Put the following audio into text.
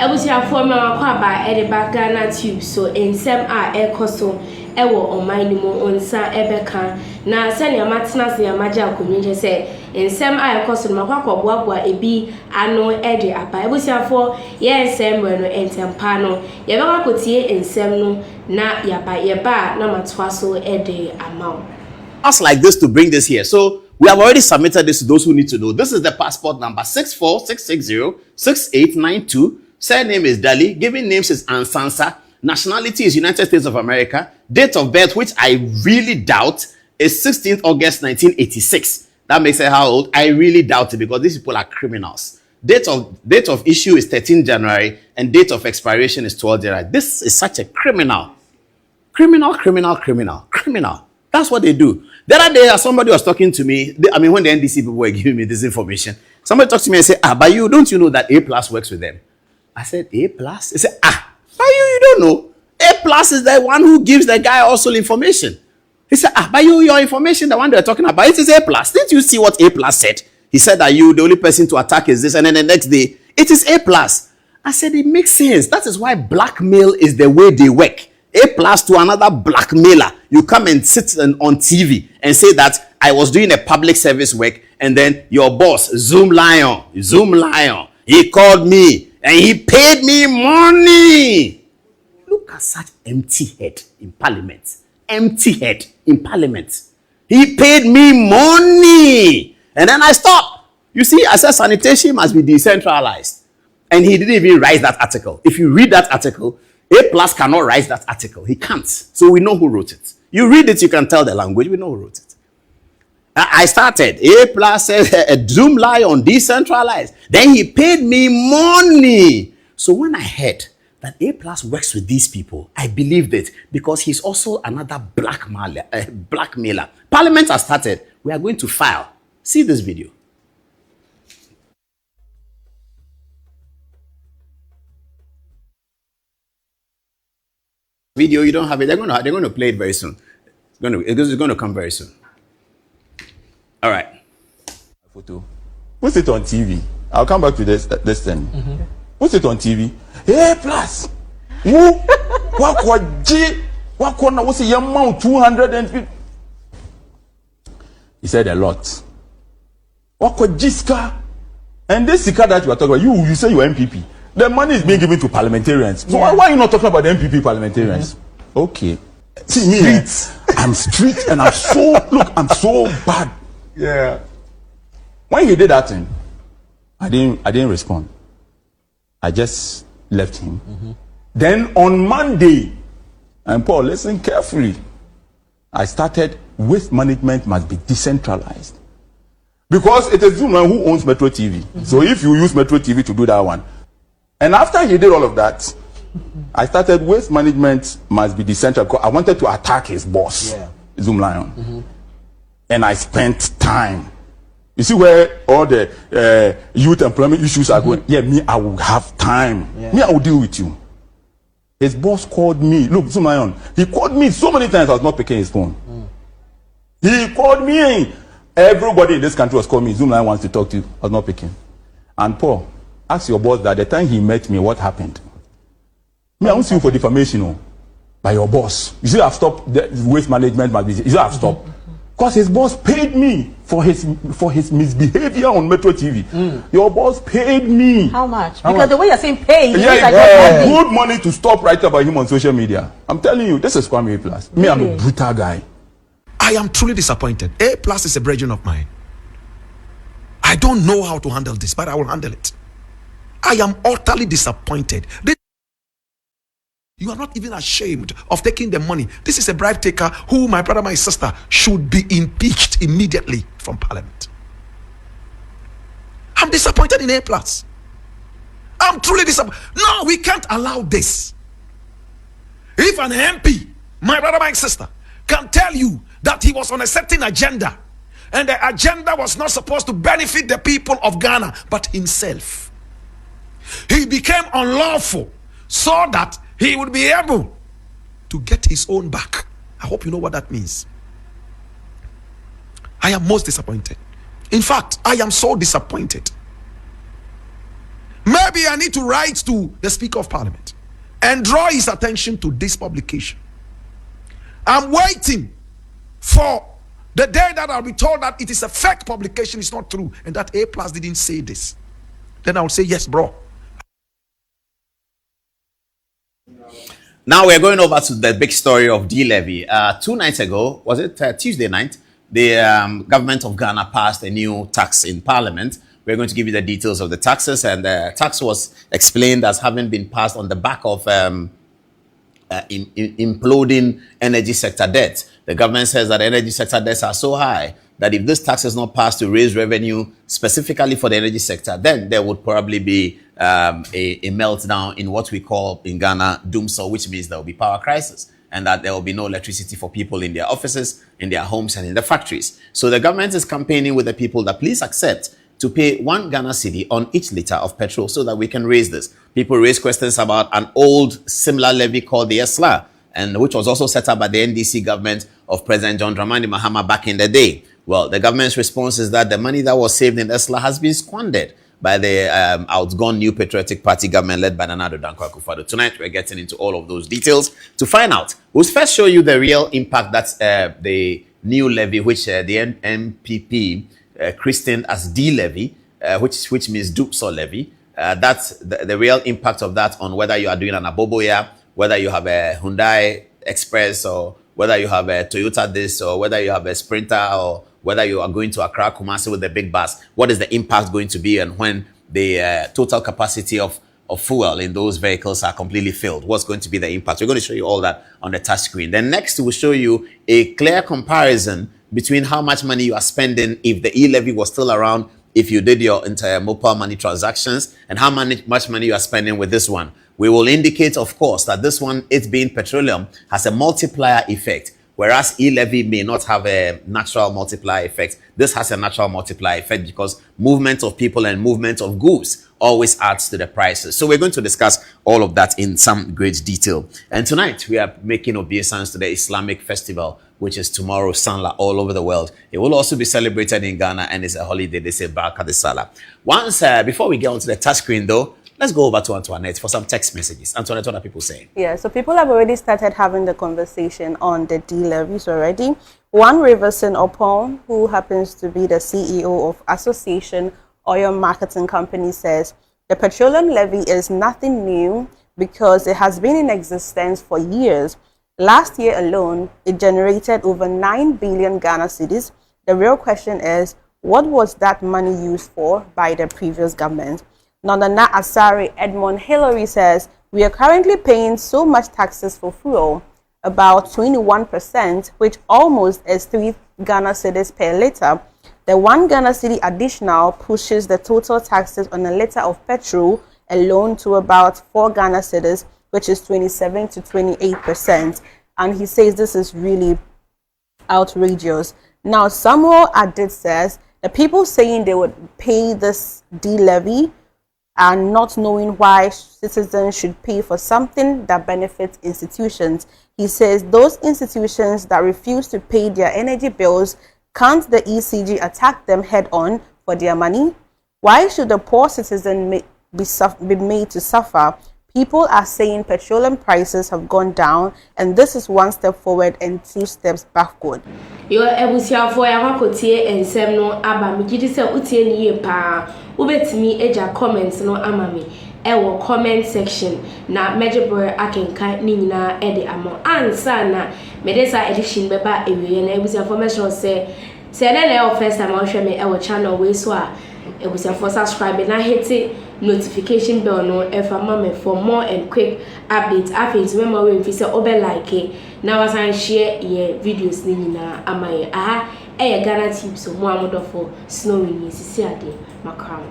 Ebusiafo ma kwaba edeba Ghanatube so ensem a ekoso ewo omanimo onsa ebeka na sene amatena se amaja akominje se ensem a ekoso makwakoboaboa ebi ano ede apa ebusiafo ye ensem no entempa no yebeka kotie ensem no na yeba na matwa so ede amount us like this to bring this here. So we have already submitted this to those who need to know. This is the passport number 646606892. Surname is Dali. Given names is Ansansa. Nationality is United States of America. Date of birth, which I really doubt, is 16th August 1986. That makes it how old? I really doubt it because these people are criminals. Date of issue is 13 January and date of expiration is 12 January. This is such a criminal. Criminal. That's what they do. The other day, somebody was talking to me. When the NDC people were giving me this information, somebody talked to me and said, but you, don't you know that A+ works with them? I said, A+? He said, but you don't know. A+ is the one who gives the guy also information. He said, but your information, the one they're talking about, it is A+. Didn't you see what A+ said? He said that you, the only person to attack is this, and then the next day, it is A+. I said, it makes sense. That is why blackmail is the way they work. A+ to another blackmailer. You come and sit on TV and say that I was doing a public service work, and then your boss, Zoom Lion, he called me and he paid me money. Look at such empty head in parliament. He paid me money. And then I stopped. You see, I said sanitation must be decentralized. And he didn't even write that article. If you read that article, A+ cannot write that article. He can't. So we know who wrote it. You read it, you can tell the language. We know who wrote it. I started. A+ says a Zoom Lion decentralized. Then he paid me money. So when I heard that A+ works with these people, I believed it because he's also another blackmailer. Parliament has started. We are going to file. See this video. Video, you don't have it. They're going to play it very soon. It's going to come very soon. All right. Photo. Put it on TV. I'll come back to this thing. Put it on TV. A+. What's the amount? 250. He said a lot. And this Sika that you are talking about, you say you're MPP. The money is being given to parliamentarians. So why are you not talking about the MPP parliamentarians? Okay. See me, I'm street and I'm so bad. Yeah. When he did that thing, I didn't respond. I just left him. Then on Monday, and Paul, listen carefully. I started waste management must be decentralized. Because it is Zoom who owns Metro TV. So if you use Metro TV to do that one, and after he did all of that, I started waste management must be decentralized because I wanted to attack his boss, Zoom Lion. And I spent time. You see where all the youth employment issues are going? Yeah, me, I will have time. Me, I will deal with you. His boss called me. Look, Zoom Lion, he called me so many times I was not picking his phone. He called me. Everybody in this country was calling me. Zoom Lion wants to talk to you. I was not picking. And Paul, ask your boss that the time he met me, what happened? Me, I won't sue you for defamation, by your boss. You see, I've stopped the waste management. You see, I've stopped because his boss paid me for his misbehavior on Metro TV. Your boss paid me. How much? Because the way you're saying pay, good money to stop writing about him on social media. I'm telling you, this is Kwame A+. Me, I'm a brutal guy. I am truly disappointed. A+ is a brethren of mine. I don't know how to handle this, but I will handle it. I am utterly disappointed. You are not even ashamed of taking the money. This is a bribe taker who, my brother, my sister, should be impeached immediately from Parliament. I'm disappointed in A+. I'm truly disappointed. No, we can't allow this. If an MP, my brother, my sister, can tell you that he was on a certain agenda, and the agenda was not supposed to benefit the people of Ghana, but himself. He became unlawful so that he would be able to get his own back. I hope you know what that means. I am most disappointed. In fact, I am so disappointed. Maybe I need to write to the Speaker of Parliament and draw his attention to this publication. I'm waiting for the day that I'll be told that it is a fake publication, it's not true, and that A+ didn't say this. Then I'll say, yes, bro. Now we're going over to the big story of D-levy. 2 nights ago, was it Tuesday night, the government of Ghana passed a new tax in Parliament. We're going to give you the details of the taxes, and the tax was explained as having been passed on the back of imploding energy sector debt. The government says that energy sector debts are so high that if this tax is not passed to raise revenue specifically for the energy sector, then there would probably be a meltdown in what we call in Ghana doomsday, which means there will be power crisis and that there will be no electricity for people in their offices, in their homes, and in the factories. So the government is campaigning with the people that please accept to pay 1 Ghana cedi on each liter of petrol so that we can raise this. People raise questions about an old similar levy called the ESLA, and which was also set up by the NDC government of President John Dramani Mahama back in the day. Well, the government's response is that the money that was saved in ESLA has been squandered by the outgone New Patriotic Party government led by Nana Addo Dankwa Akufo-Addo. Tonight, we're getting into all of those details. To find out, we'll first show you the real impact that the new levy, which the NPP christened as D-levy, which means Dupso levy. That's the real impact of that on whether you are doing an Aboboya, whether you have a Hyundai Express, or whether you have a Toyota this, or whether you have a Sprinter, or whether you are going to Accra, Kumasi with the big bus. What is the impact going to be, and when the total capacity of fuel in those vehicles are completely filled, what's going to be the impact? We're going to show you all that on the touch screen. Then next, we'll show you a clear comparison between how much money you are spending if the e-levy was still around, if you did your entire mobile money transactions, and how much money you are spending with this one. We will indicate, of course, that this one, it being petroleum, has a multiplier effect, whereas e-levy may not have a natural multiplier effect. This has a natural multiplier effect because movement of people and movement of goods always adds to the prices. So we're going to discuss all of that in some great detail. And tonight, we are making obeisance to the Islamic festival, which is tomorrow, Sanla, all over the world. It will also be celebrated in Ghana, and it's a holiday. They say Baraka de Salah. Once, before we get onto the touch screen, though, let's go over to Antoinette for some text messages. Antoinette, what are people saying? Yeah, so people have already started having the conversation on the D-levies already. One Riverson Opon, who happens to be the CEO of Association Oil Marketing Company, says the petroleum levy is nothing new because it has been in existence for years. Last year alone, it generated over 9 billion Ghana cedis. The real question is, what was that money used for by the previous government? Nonana Asari Edmond Hillary says, we are currently paying so much taxes for fuel, about 21%, which almost is 3 Ghana cedis per liter. The 1 Ghana cedi additional pushes the total taxes on a liter of petrol alone to about 4 Ghana cedis, which is 27 to 28%. And he says this is really outrageous. Now, Samuel Adit says the people saying they would pay this D-levy and not knowing why citizens should pay for something that benefits institutions. He says those institutions that refuse to pay their energy bills, can't the ECG attack them head on for their money? Why should the poor citizen be made to suffer? People are saying petroleum prices have gone down, and this is 1 step forward and 2 steps backward. Your ebusia for ya kwakotie ensem no aba me gidi se utie ni ye pa ubetimi eja comments no amami ewo comment section na vREAKING ni nyina ede amo ansa na medesa edition beba ewie na ebusia information say na first time I hwe me ewo channel we so a ebusia for subscribe na hit notification bell no efa mama for more and quick updates. After remember we fi say obe like na wasan share ye videos ni nyina amaye aha Ghanatube so mo amodofo snowy ni sisi ade makram.